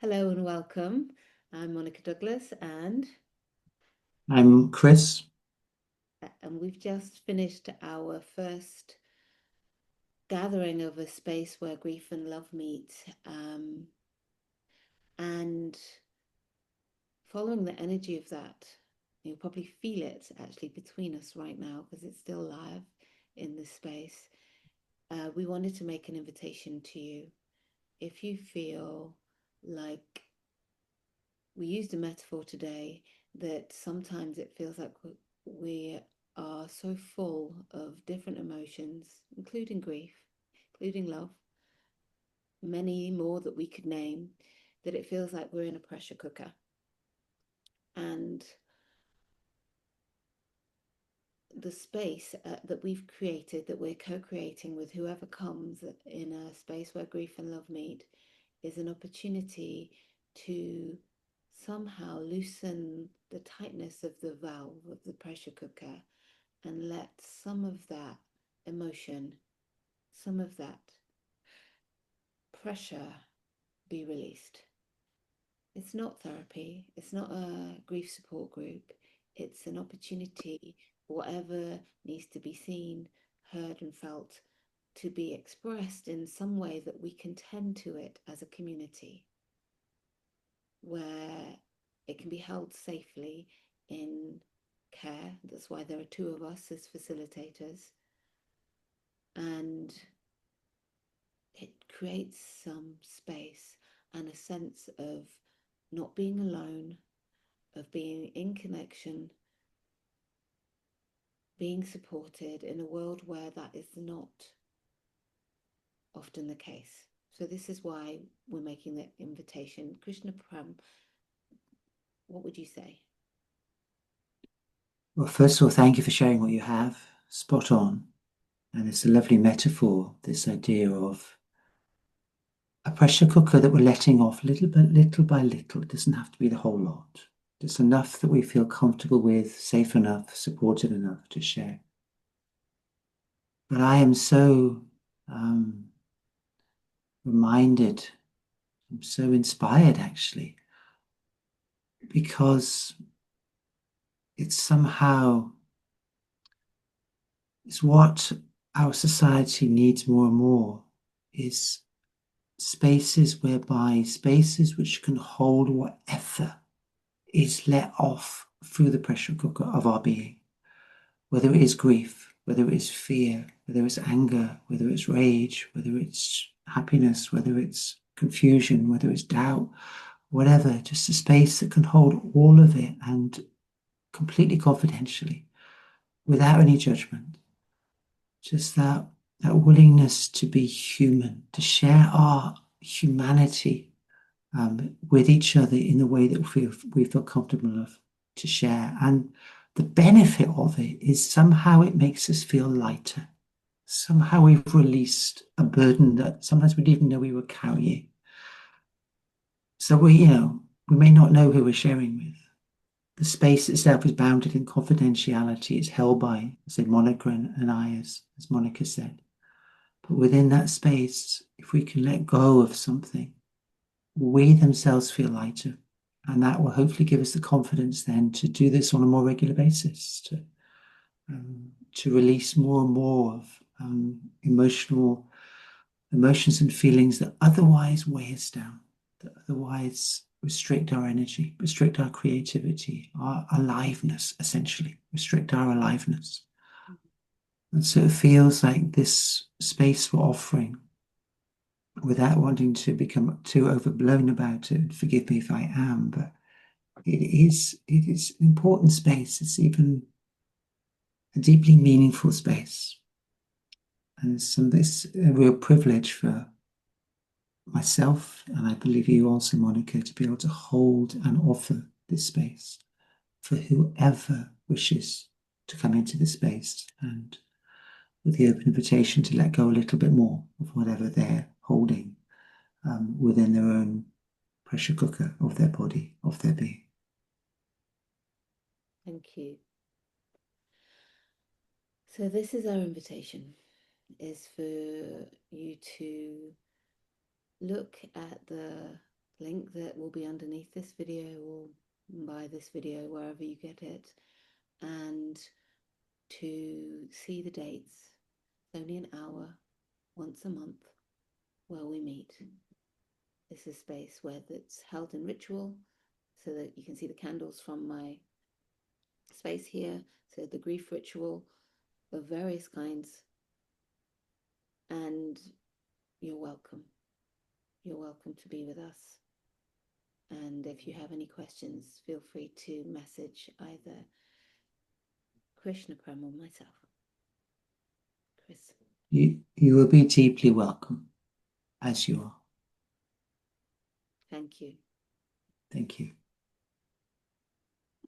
Hello and welcome. I'm Monica Douglas, I'm Chris. and we've just finished our first gathering of a space where grief and love meet. And following the energy of that, you'll probably feel it actually between us right now because it's still live in this space. We wanted to make an invitation to you. If you feel like we used a metaphor today that sometimes it feels like we are so full of different emotions, including grief, including love, many more that we could name, that it feels like we're in a pressure cooker. And the space that we've created, that we're co creating with whoever comes in a space where grief and love meet, is an opportunity to somehow loosen the tightness of the valve of the pressure cooker and let some of that emotion, some of that pressure be released. It's not therapy, it's not a grief support group, it's an opportunity for whatever needs to be seen, heard, and felt to be expressed in some way that we can tend to it as a community, where it can be held safely in care. That's why there are two of us as facilitators. And it creates some space and a sense of not being alone, of being in connection, being supported in a world where that is not often the case. So this is why we're making the invitation. Krishna Pram, what would you say? Well, first of all, thank you for sharing what you have. Spot on. And it's a lovely metaphor, this idea of a pressure cooker that we're letting off little by little. It doesn't have to be the whole lot. Just enough that we feel comfortable with, safe enough, supported enough to share. But I am so um, reminded, I'm so inspired actually, because it's somehow it's what our society needs more and more is spaces which can hold whatever is let off through the pressure cooker of our being, whether it is grief, whether it is fear, whether it's anger, whether it's rage, whether it's happiness, whether it's confusion, whether it's doubt, whatever, just a space that can hold all of it and completely confidentially, without any judgment. Just that willingness to be human, to share our humanity with each other in the way that we feel comfortable enough to share. And the benefit of it is somehow it makes us feel lighter. Somehow we've released a burden that sometimes we didn't even know we were carrying. So we may not know who we're sharing with. The space itself is bounded in confidentiality. It's held by, say, Monica and I, as Monica said. But within that space, if we can let go of something, we themselves feel lighter. And that will hopefully give us the confidence then to do this on a more regular basis, to release more and more of emotions and feelings that otherwise weigh us down, that otherwise restrict our energy, restrict our creativity, our aliveness, essentially, restrict our aliveness. And so it feels like this space we're offering, without wanting to become too overblown about it, forgive me if I am, but it is an important space. It's even a deeply meaningful space. And it's a real privilege for myself, and I believe you also, Monica, to be able to hold and offer this space for whoever wishes to come into this space, and with the open invitation to let go a little bit more of whatever they're holding within their own pressure cooker of their body, of their being. Thank you. So this is our invitation, is for you to look at the link that will be underneath this video or by this video, wherever you get it, and to see the dates. It's only an hour once a month where we meet. This is a space where it's held in ritual, so that you can see the candles from my space here. So the grief ritual of various kinds, and you're welcome. You're welcome to be with us. And if you have any questions, feel free to message either Krishna Prem or myself. Chris. You will be deeply welcome, as you are. Thank you. Thank you.